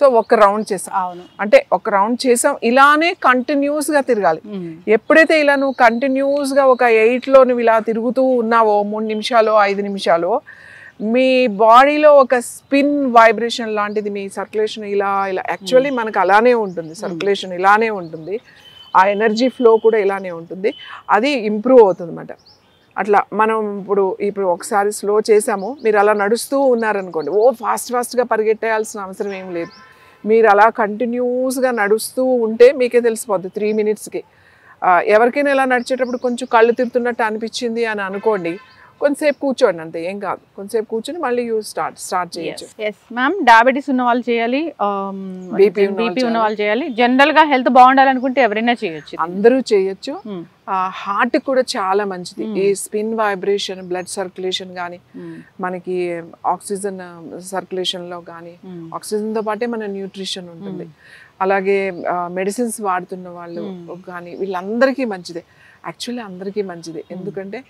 So ఒక round చేసాం, అవును. అంటే ఒక రౌండ్ చేసాం, ఇలానే కంటిన్యూస్గా తిరగాలి. ఎప్పుడైతే ఇలా నువ్వు కంటిన్యూస్గా ఒక 8లో నువ్వు ఇలా తిరుగుతూ ఉన్నావో 3 నిమిషాలు 5 నిమిషాలు, మీ బాడీలో ఒక స్పిన్ వైబ్రేషన్ లాంటిది, మీ సర్క్యులేషన్ ఇలా ఇలా యాక్చువల్లీ మనకు అలానే ఉంటుంది, సర్క్యులేషన్ ఇలానే ఉంటుంది, ఆ ఎనర్జీ ఫ్లో కూడా ఇలానే ఉంటుంది, అది ఇంప్రూవ్ అవుతుంది అన్నమాట. అట్లా మనం ఇప్పుడు ఒకసారి స్లో చేసాము, మీరు అలా నడుస్తూ ఉన్నారనుకోండి, ఫాస్ట్గా పరిగెట్టేయాల్సిన అవసరం ఏం లేదు. మీరు అలా కంటిన్యూస్గా నడుస్తూ ఉంటే మీకే తెలిసిపోద్ది 3 మినిట్స్కి. ఎవరికైనా ఇలా నడిచేటప్పుడు కొంచెం కళ్ళు తిరుగుతున్నట్టు అనిపించింది అని అనుకోండి, కొంచెంసేపు కూర్చోండి, అంతే, ఏం కాదు. కొంచెంసేపు కూర్చొని మళ్ళీ స్టార్ట్ చేయొచ్చు. మ్యామ్, డయాబెటీస్ ఉన్న వాళ్ళు చేయాలి, బీపీ ఉన్న వాళ్ళు చేయాలి, జనరల్ గా హెల్త్ బాగుండాలనుకుంటే ఎవరైనా చేయొచ్చు, అందరూ చేయొచ్చు. హార్ట్ కూడా చాలా మంచిది. ఈ స్పిన్ వైబ్రేషన్, బ్లడ్ సర్క్యులేషన్ కానీ, మనకి ఆక్సిజన్ సర్క్యులేషన్లో కానీ, ఆక్సిజన్తో పాటే మన న్యూట్రిషన్ ఉంటుంది. అలాగే మెడిసిన్స్ వాడుతున్న వాళ్ళు కానీ వీళ్ళందరికీ మంచిదే, యాక్చువల్లీ అందరికీ మంచిదే. ఎందుకంటే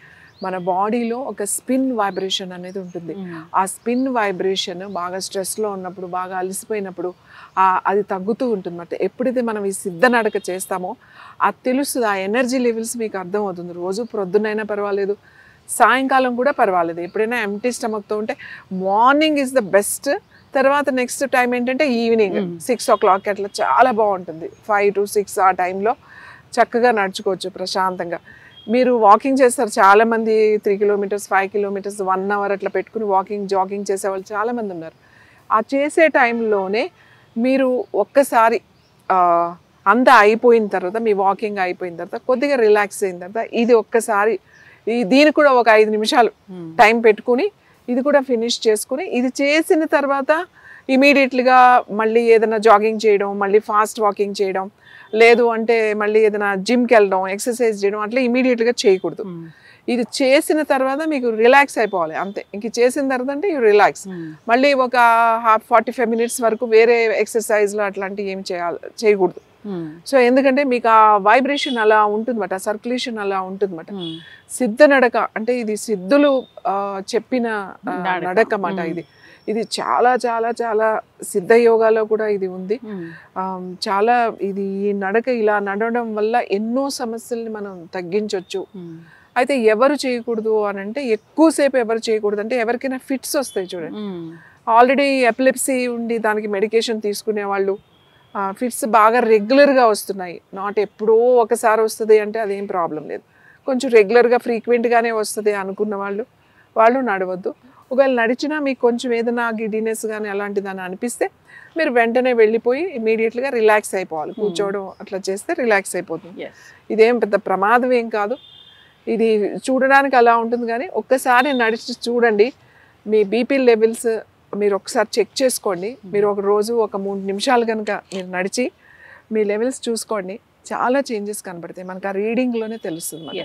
మన బాడీలో ఒక స్పిన్ వైబ్రేషన్ అనేది ఉంటుంది. ఆ స్పిన్ వైబ్రేషన్ బాగా స్ట్రెస్లో ఉన్నప్పుడు, బాగా అలసిపోయినప్పుడు అది తగ్గుతూ ఉంటుంది అన్నమాట. ఎప్పుడైతే మనం ఈ సిద్ధ నడక చేస్తామో అది తెలుస్తుంది, ఆ ఎనర్జీ లెవెల్స్ మీకు అర్థమవుతుంది. రోజు ప్రొద్దునైనా పర్వాలేదు, సాయంకాలం కూడా పర్వాలేదు, ఎప్పుడైనా ఎంటీ స్టమక్తో ఉంటే మార్నింగ్ ఈజ్ ద బెస్ట్. తర్వాత నెక్స్ట్ టైం ఏంటంటే ఈవినింగ్ 6 o'clock అట్లా చాలా బాగుంటుంది. 5 to 6 ఆ టైంలో చక్కగా నడుచుకోవచ్చు ప్రశాంతంగా. మీరు వాకింగ్ చేస్తారు చాలామంది, 3 kilometers 5 kilometers 1 hour అట్లా పెట్టుకుని జాగింగ్ చేసేవాళ్ళు చాలామంది ఉన్నారు. ఆ చేసే టైంలోనే మీరు ఒక్కసారి అంతా అయిపోయిన తర్వాత, మీ వాకింగ్ అయిపోయిన తర్వాత కొద్దిగా రిలాక్స్ అయిన తర్వాత ఇది ఒక్కసారి దీనికి కూడా ఒక 5 నిమిషాలు టైం పెట్టుకుని ఇది కూడా ఫినిష్ చేసుకుని, ఇది చేసిన తర్వాత ఇమీడియట్లీగా మళ్ళీ ఏదైనా జాగింగ్ చేయడం, మళ్ళీ ఫాస్ట్ వాకింగ్ చేయడం, లేదు అంటే మళ్ళీ ఏదైనా జిమ్కి వెళ్ళడం, ఎక్సర్సైజ్ చేయడం, అట్లా ఇమీడియట్గా చేయకూడదు. ఇది చేసిన తర్వాత మీకు రిలాక్స్ అయిపోవాలి, అంతే. ఇంక చేసిన తర్వాత అంటే యూ రిలాక్స్. మళ్ళీ ఒక 45 minutes వరకు వేరే ఎక్సర్సైజ్లు అట్లాంటివి ఏం చేయకూడదు. సో ఎందుకంటే మీకు ఆ వైబ్రేషన్ అలా ఉంటుందన్నమాట, ఆ సర్క్యులేషన్ అలా ఉంటుందన్నమాట. సిద్ధ నడక అంటే ఇది సిద్ధులు చెప్పిన నడక అన్నమాట. ఇది చాలా చాలా చాలా సిద్ధ యోగాలో కూడా ఇది ఉంది. చాలా ఈ నడక ఇలా నడవడం వల్ల ఎన్నో సమస్యల్ని మనం తగ్గించవచ్చు. అయితే ఎవరు చేయకూడదు అని అంటే, ఎక్కువసేపు ఎవరు చేయకూడదు అంటే, ఎవరికైనా ఫిట్స్ వస్తాయి చూడండి, ఆల్రెడీ ఎపిలెప్సీ ఉండి దానికి మెడికేషన్ తీసుకునే వాళ్ళు, ఫిట్స్ బాగా రెగ్యులర్గా వస్తున్నాయి, నాట్ ఎప్పుడో ఒకసారి వస్తుంది అంటే అదేం ప్రాబ్లం లేదు, కొంచెం రెగ్యులర్గా ఫ్రీక్వెంట్గానే వస్తుంది అనుకున్న వాళ్ళు నడవద్దు. ఒకవేళ నడిచినా మీకు కొంచెం ఏదైనా గిడ్డినెస్ కానీ అలాంటిదని అనిపిస్తే మీరు వెంటనే వెళ్ళిపోయి ఇమీడియట్గా రిలాక్స్ అయిపోవాలి. కూర్చోవడం అట్లా చేస్తే రిలాక్స్ అయిపోతుంది. ఇదేం పెద్ద ప్రమాదం ఏం కాదు. ఇది చూడడానికి అలా ఉంటుంది, కానీ ఒక్కసారి నడిచి చూడండి, మీ బీపీ లెవెల్స్ మీరు ఒకసారి చెక్ చేసుకోండి. మీరు ఒక రోజు ఒక 3 నిమిషాలు కనుక మీరు నడిచి మీ లెవెల్స్ చూసుకోండి, చాలా చేంజెస్ కనబడతాయి మనకు, ఆ రీడింగ్లోనే తెలుస్తుంది.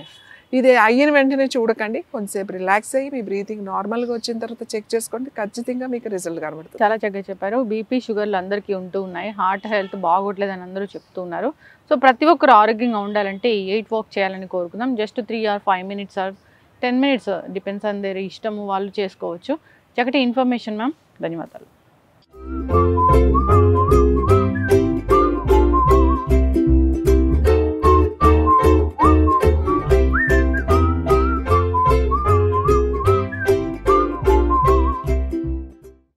ఇది అయిన వెంటనే చూడకండి, కొంచెంసేపు రిలాక్స్ అయ్యి మీ బ్రీతింగ్ నార్మల్గా వచ్చిన తర్వాత చెక్ చేసుకోండి, ఖచ్చితంగా మీకు రిజల్ట్ కనబడుతుంది. చాలా చక్కగా చెప్పారు. బీపీ షుగర్లు అందరికీ ఉంటూ ఉన్నాయి, హార్ట్ హెల్త్ బాగోట్లేదని అందరూ చెప్తూ ఉన్నారు. సో ప్రతి ఒక్కరు ఆరోగ్యంగా ఉండాలంటే 8 వాక్ చేయాలని కోరుకుందాం. Just 3 or 5 minutes or 10 minutes depends on their ఇష్టము, వాళ్ళు చేసుకోవచ్చు. చక్కటి ఇన్ఫర్మేషన్ మ్యామ్, ధన్యవాదాలు.